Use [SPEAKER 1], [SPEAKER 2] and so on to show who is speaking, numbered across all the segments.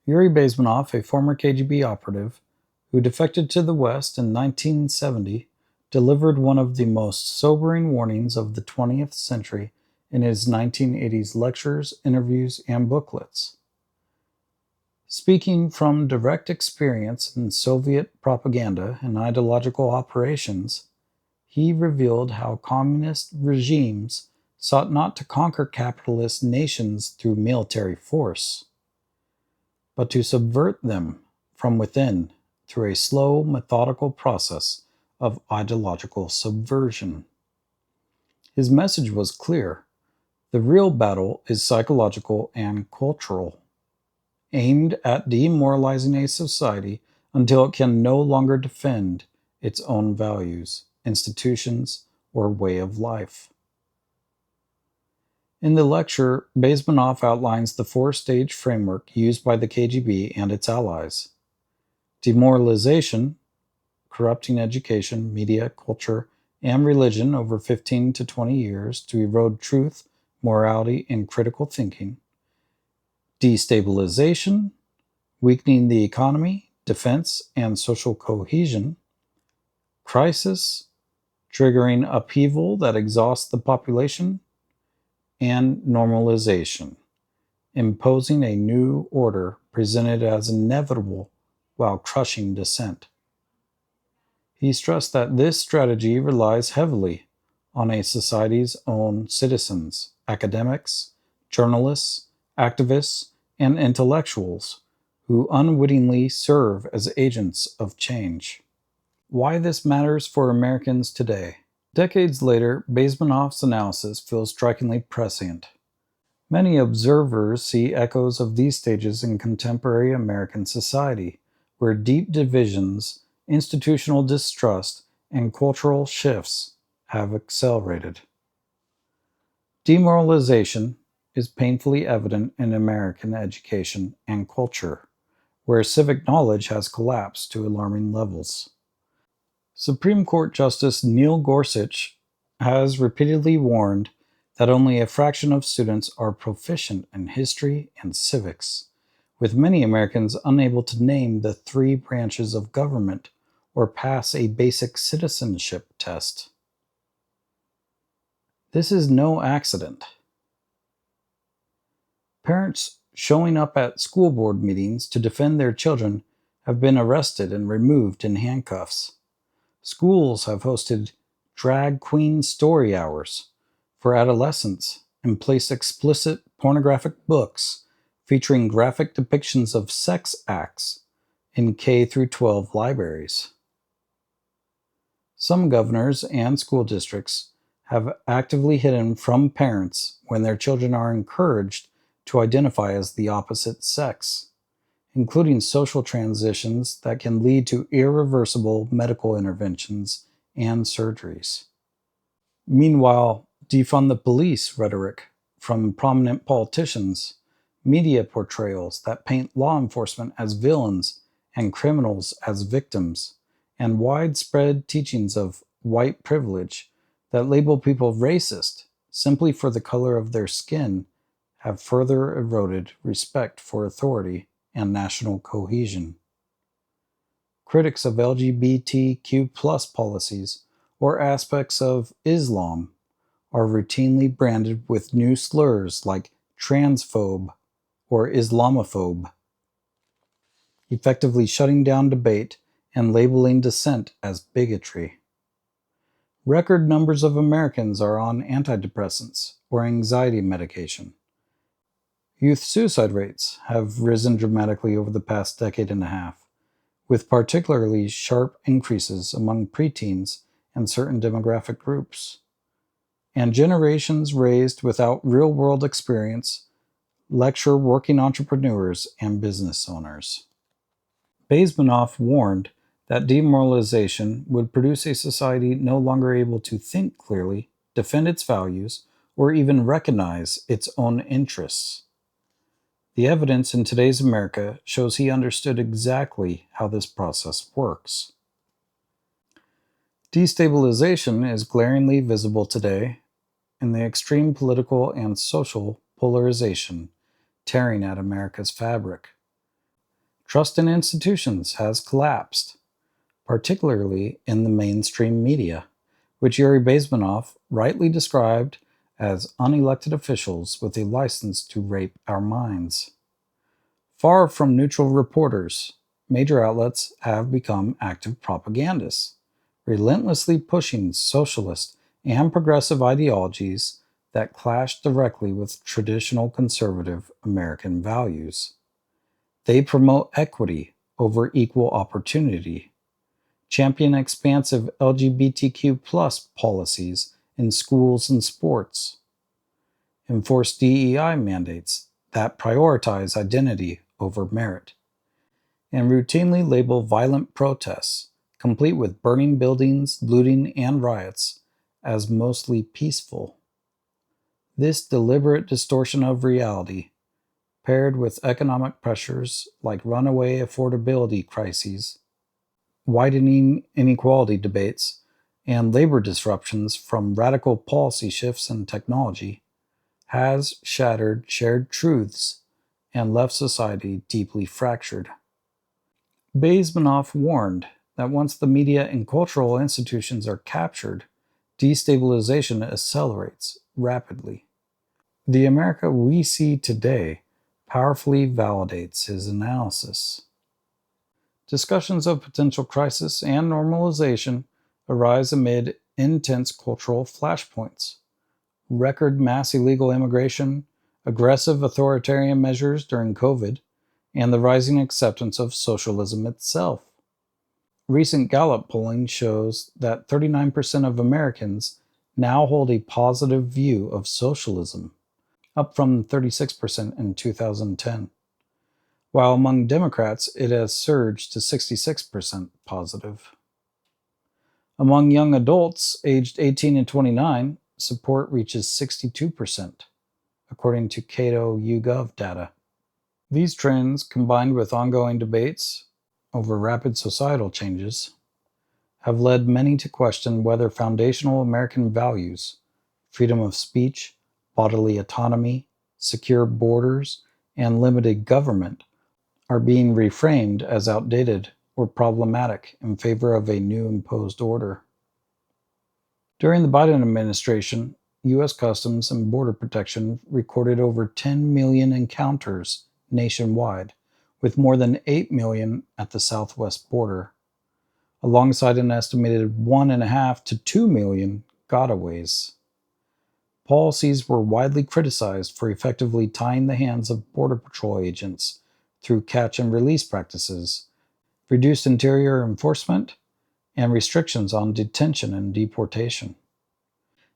[SPEAKER 1] Yuri Bezmenov, a former KGB operative who defected to the West in 1970, delivered one of the most sobering warnings of the 20th century in his 1980s lectures, interviews, and booklets. Speaking from direct experience in Soviet propaganda and ideological operations, he revealed how communist regimes sought not to conquer capitalist nations through military force, but to subvert them from within through a slow, methodical process of ideological subversion. His message was clear: the real battle is psychological and cultural, aimed at demoralizing a society until it can no longer defend its own values, institutions, or way of life. In the lecture, Bezmenov outlines the four-stage framework used by the KGB and its allies: demoralization, corrupting education, media, culture, and religion over 15 to 20 years to erode truth, morality, and critical thinking; destabilization, weakening the economy, defense, and social cohesion; crisis, triggering upheaval that exhausts the population; and normalization, imposing a new order presented as inevitable while crushing dissent. He stressed that this strategy relies heavily on a society's own citizens, academics, journalists, activists, and intellectuals who unwittingly serve as agents of change. Why this matters for Americans today. Decades later, Bezmenov's analysis feels strikingly prescient. Many observers see echoes of these stages in contemporary American society, where deep divisions, institutional distrust, and cultural shifts have accelerated. Demoralization is painfully evident in American education and culture, where civic knowledge has collapsed to alarming levels. Supreme Court Justice Neil Gorsuch has repeatedly warned that only a fraction of students are proficient in history and civics, with many Americans unable to name the three branches of government or pass a basic citizenship test. This is no accident. Parents showing up at school board meetings to defend their children have been arrested and removed in handcuffs. Schools have hosted drag queen story hours for adolescents and placed explicit pornographic books featuring graphic depictions of sex acts in K through 12 libraries. Some governors and school districts have actively hidden from parents when their children are encouraged to identify as the opposite sex, including social transitions that can lead to irreversible medical interventions and surgeries. Meanwhile, defund the police rhetoric from prominent politicians, media portrayals that paint law enforcement as villains and criminals as victims, and widespread teachings of white privilege that label people racist simply for the color of their skin have further eroded respect for authority and national cohesion. Critics of LGBTQ+ policies or aspects of Islam are routinely branded with new slurs like transphobe or Islamophobe, effectively shutting down debate and labeling dissent as bigotry. Record numbers of Americans are on antidepressants or anxiety medication. Youth suicide rates have risen dramatically over the past decade and a half, with particularly sharp increases among preteens and certain demographic groups. And generations raised without real-world experience lecture working entrepreneurs and business owners. Bezmenov warned that demoralization would produce a society no longer able to think clearly, defend its values, or even recognize its own interests. The evidence in today's America shows he understood exactly how this process works. Destabilization is glaringly visible today in the extreme political and social polarization tearing at America's fabric. Trust in institutions has collapsed, particularly in the mainstream media, which Yuri Bezmenov rightly described as unelected officials with a license to rape our minds. Far from neutral reporters, major outlets have become active propagandists, relentlessly pushing socialist and progressive ideologies that clash directly with traditional conservative American values. They promote equity over equal opportunity, champion expansive LGBTQ+ policies in schools and sports, enforce DEI mandates that prioritize identity over merit, and routinely label violent protests, complete with burning buildings, looting, and riots, as mostly peaceful. This deliberate distortion of reality, paired with economic pressures like runaway affordability crises, widening inequality debates, and labor disruptions from radical policy shifts in technology, has shattered shared truths and left society deeply fractured. Bezmenov warned that once the media and cultural institutions are captured, destabilization accelerates rapidly. The America we see today powerfully validates his analysis. Discussions of potential crisis and normalization arise amid intense cultural flashpoints: record mass illegal immigration, aggressive authoritarian measures during COVID, and the rising acceptance of socialism itself. Recent Gallup polling shows that 39% of Americans now hold a positive view of socialism, up from 36% in 2010, while among Democrats it has surged to 66% positive. Among young adults aged 18 and 29, support reaches 62%, according to Cato YouGov data. These trends, combined with ongoing debates over rapid societal changes, have led many to question whether foundational American values, freedom of speech, bodily autonomy, secure borders, and limited government, are being reframed as outdated or problematic in favor of a new imposed order. During the Biden administration, U.S. Customs and Border Protection recorded over 10 million encounters nationwide, with more than 8 million at the southwest border, alongside an estimated 1.5 to 2 million gotaways. Policies were widely criticized for effectively tying the hands of Border Patrol agents through catch and release practices, reduced interior enforcement, and restrictions on detention and deportation.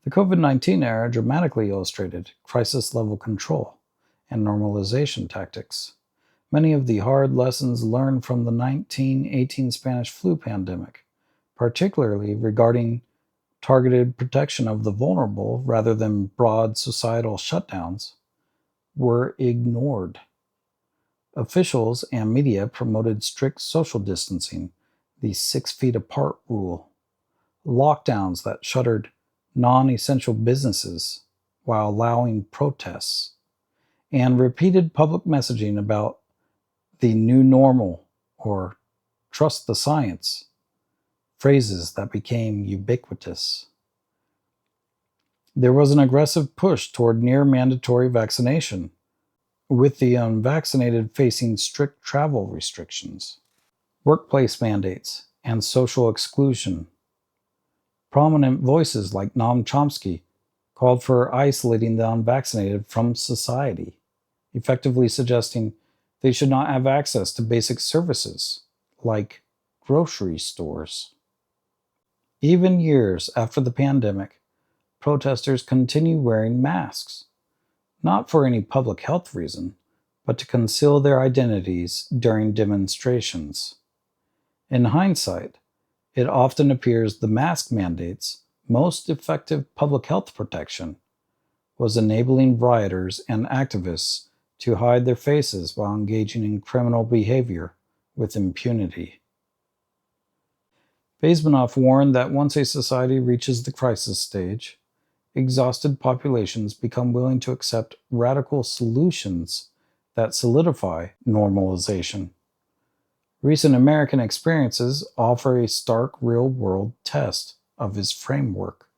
[SPEAKER 1] The COVID-19 era dramatically illustrated crisis-level control and normalization tactics. Many of the hard lessons learned from the 1918 Spanish flu pandemic, particularly regarding targeted protection of the vulnerable rather than broad societal shutdowns, were ignored. Officials and media promoted strict social distancing, the 6 feet apart rule, lockdowns that shuttered non-essential businesses while allowing protests, and repeated public messaging about the new normal or trust the science, phrases that became ubiquitous. There was an aggressive push toward near mandatory vaccination, with the unvaccinated facing strict travel restrictions, workplace mandates, and social exclusion. Prominent voices like Noam Chomsky called for isolating the unvaccinated from society, effectively suggesting they should not have access to basic services like grocery stores. Even years after the pandemic, protesters continue wearing masks, not for any public health reason, but to conceal their identities during demonstrations. In hindsight, it often appears the mask mandate's most effective public health protection was enabling rioters and activists to hide their faces while engaging in criminal behavior with impunity. Bezmenov warned that once a society reaches the crisis stage, exhausted populations become willing to accept radical solutions that solidify normalization, Recent American experiences offer a stark real-world test of his framework.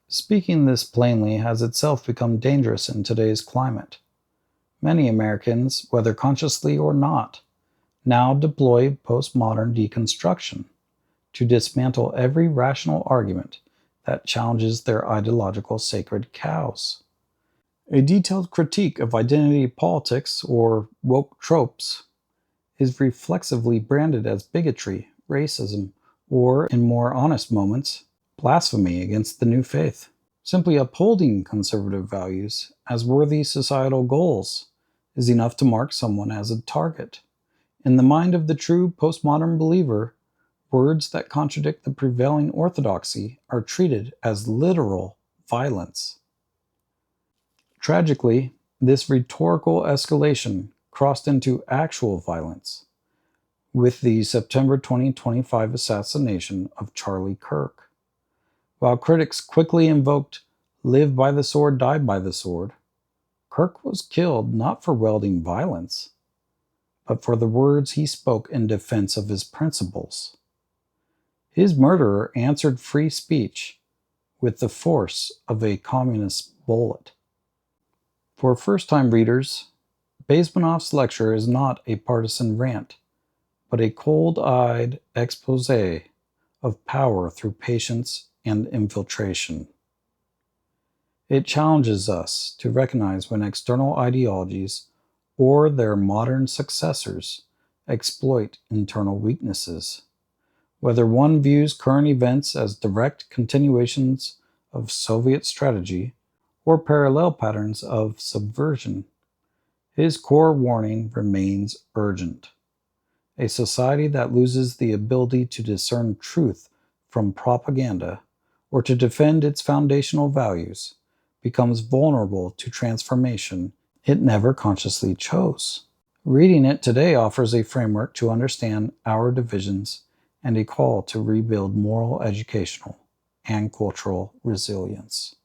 [SPEAKER 1] Speaking this plainly has itself become dangerous in today's climate. Many Americans, whether consciously or not, now deploy postmodern deconstruction to dismantle every rational argument that challenges their ideological sacred cows. A detailed critique of identity politics, or woke tropes, is reflexively branded as bigotry, racism, or, in more honest moments, blasphemy against the new faith. Simply upholding conservative values as worthy societal goals is enough to mark someone as a target. In the mind of the true postmodern believer, words that contradict the prevailing orthodoxy are treated as literal violence. Tragically, this rhetorical escalation crossed into actual violence with the September 2025 assassination of Charlie Kirk. While critics quickly invoked "live by the sword, die by the sword," Kirk was killed not for wielding violence, but for the words he spoke in defense of his principles. His murderer answered free speech with the force of a communist bullet. For first-time readers, Bezmenov's lecture is not a partisan rant, but a cold-eyed exposé of power through patience and infiltration. It challenges us to recognize when external ideologies or their modern successors exploit internal weaknesses. Whether one views current events as direct continuations of Soviet strategy or parallel patterns of subversion, his core warning remains urgent. A society that loses the ability to discern truth from propaganda or to defend its foundational values becomes vulnerable to transformation it never consciously chose. Reading it today offers a framework to understand our divisions and a call to rebuild moral, educational, and cultural resilience.